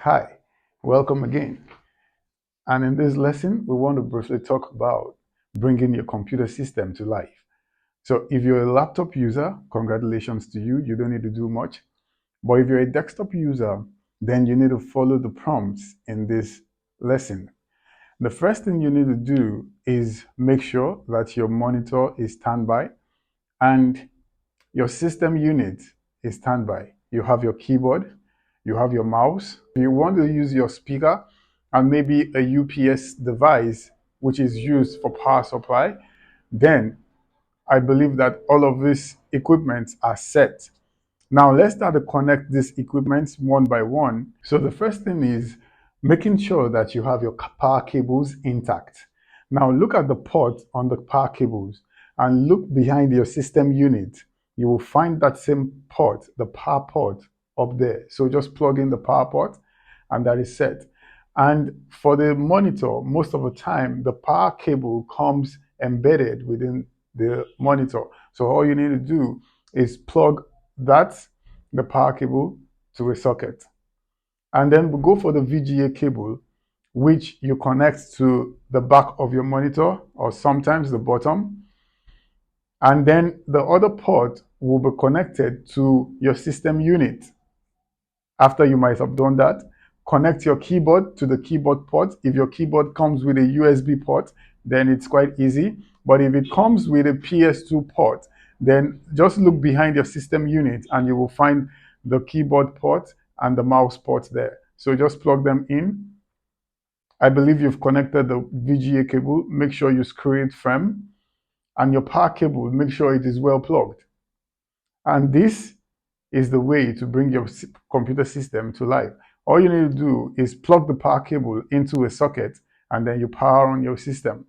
Hi, welcome again. And in this lesson, we want to briefly talk about bringing your computer system to life. So if you're a laptop user, congratulations to you. You don't need to do much. But if you're a desktop user, then you need to follow the prompts in this lesson. The first thing you need to do is make sure that your monitor is standby and your system unit is standby. You have your keyboard, you have your mouse. You want to use your speaker and maybe a UPS device which is used for power supply, then I believe that all of these equipments are set. Now let's start to connect these equipments one by one. So the first thing is making sure that you have your power cables intact. Now look at the port on the power cables and look behind your system unit. You will find that same port, the power port up there. So just plug in the power port and that is set. And for the monitor, most of the time, the power cable comes embedded within the monitor. So all you need to do is plug the power cable to a socket. And then we go for the VGA cable, which you connect to the back of your monitor or sometimes the bottom. And then the other port will be connected to your system unit. After you might have done that, connect your keyboard to the keyboard port. If your keyboard comes with a USB port, then it's quite easy. But if it comes with a PS2 port, then just look behind your system unit and you will find the keyboard port and the mouse port there. So just plug them in. I believe you've connected the VGA cable. Make sure you screw it firm. And your power cable, make sure it is well plugged. And this is the way to bring your computer system to life. All you need to do is plug the power cable into a socket and then you power on your system.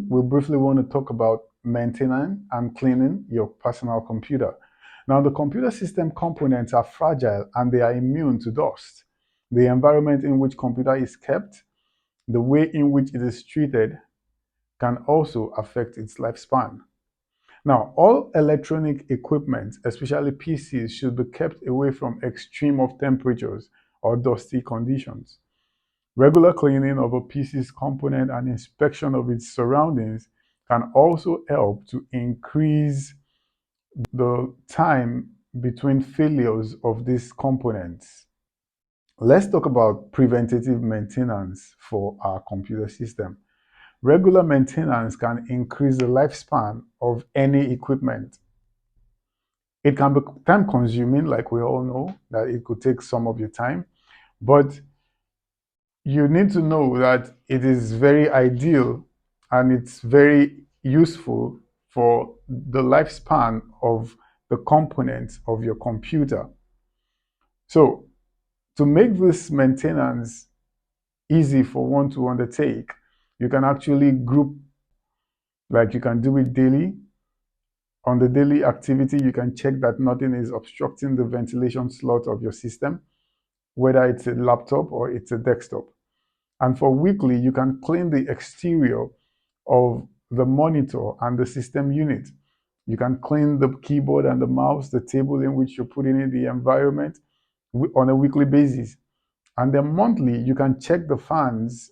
We briefly want to talk about maintaining and cleaning your personal computer. Now, the computer system components are fragile and they are immune to dust. The environment in which computer is kept, the way in which it is treated, can also affect its lifespan. Now, all electronic equipment, especially PCs, should be kept away from extreme of temperatures or dusty conditions. Regular cleaning of a PC's component and inspection of its surroundings can also help to increase the time between failures of these components. Let's talk about preventative maintenance for our computer system. Regular maintenance can increase the lifespan of any equipment. It can be time consuming, like we all know, that it could take some of your time, but you need to know that it is very ideal and it's very useful for the lifespan of the components of your computer. So, to make this maintenance easy for one to undertake, you can actually group, like you can do it daily. On the daily activity, you can check that nothing is obstructing the ventilation slot of your system, whether it's a laptop or it's a desktop. And for weekly, you can clean the exterior of the monitor and the system unit. You can clean the keyboard and the mouse, the table in which you're putting in the environment on a weekly basis. And then monthly, you can check the fans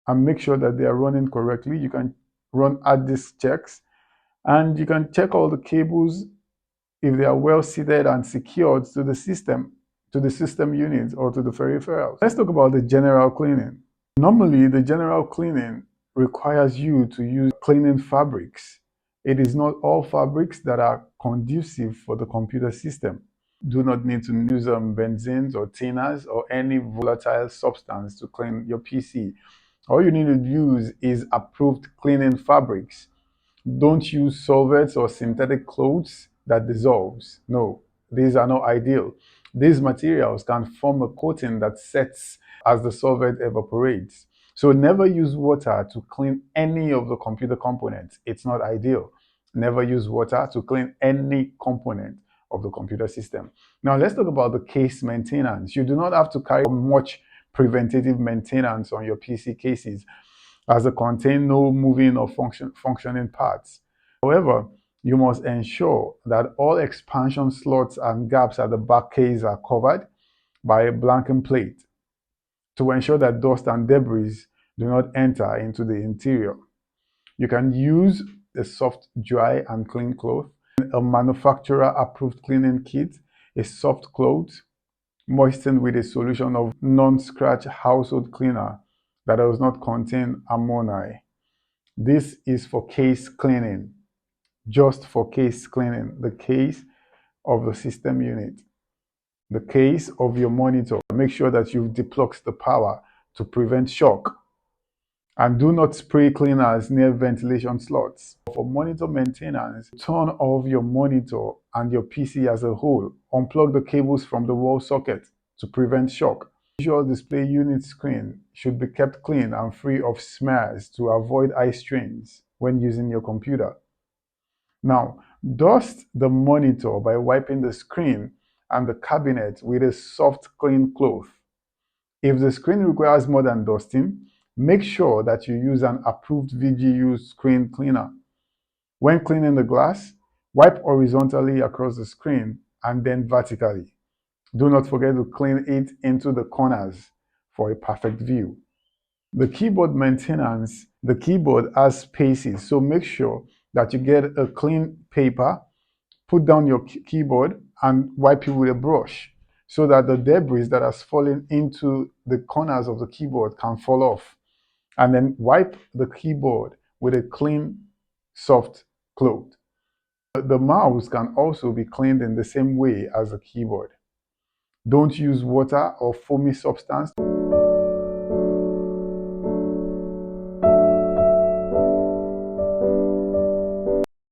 and make sure that they are running correctly. You can run hard disk checks and you can check all the cables if they are well seated and secured to the system unit or to the peripherals. Let's talk about the general cleaning. Normally, the general cleaning requires you to use cleaning fabrics. It is not all fabrics that are conducive for the computer system. Do not need to use benzene or thinners or any volatile substance to clean your PC. All you need to use is approved cleaning fabrics. Don't use solvents or synthetic clothes that dissolves. No, these are not ideal. These materials can form a coating that sets as the solvent evaporates. So never use water to clean any of the computer components. It's not ideal. Never use water to clean any component of the computer system. Now let's talk about the case maintenance. You do not have to carry much preventative maintenance on your PC cases, as they contain no moving or functioning parts. However, You must ensure that all expansion slots and gaps at the back case are covered by a blanking plate to ensure that dust and debris do not enter into the interior. You can use a soft, dry, and clean cloth, a manufacturer approved cleaning kit, a soft cloth moistened with a solution of non-scratch household cleaner that does not contain ammonia. This is for case cleaning, just for case cleaning, the case of the system unit, the case of your monitor. Make sure that you've deplugged the power to prevent shock. And do not spray cleaners near ventilation slots. For monitor maintenance, turn off your monitor and your PC as a whole. Unplug the cables from the wall socket to prevent shock. Visual display unit screen should be kept clean and free of smears to avoid eye strains when using your computer. Now, dust the monitor by wiping the screen and the cabinet with a soft, clean cloth. If the screen requires more than dusting, make sure that you use an approved VGU screen cleaner. When cleaning the glass, wipe horizontally across the screen and then vertically. Do not forget to clean it into the corners for a perfect view. The keyboard maintenance, the keyboard has spaces, so make sure that you get a clean paper, put down your keyboard and wipe it with a brush so that the debris that has fallen into the corners of the keyboard can fall off. And then wipe the keyboard with a clean, soft cloth. The mouse can also be cleaned in the same way as the keyboard. Don't use water or foamy substance.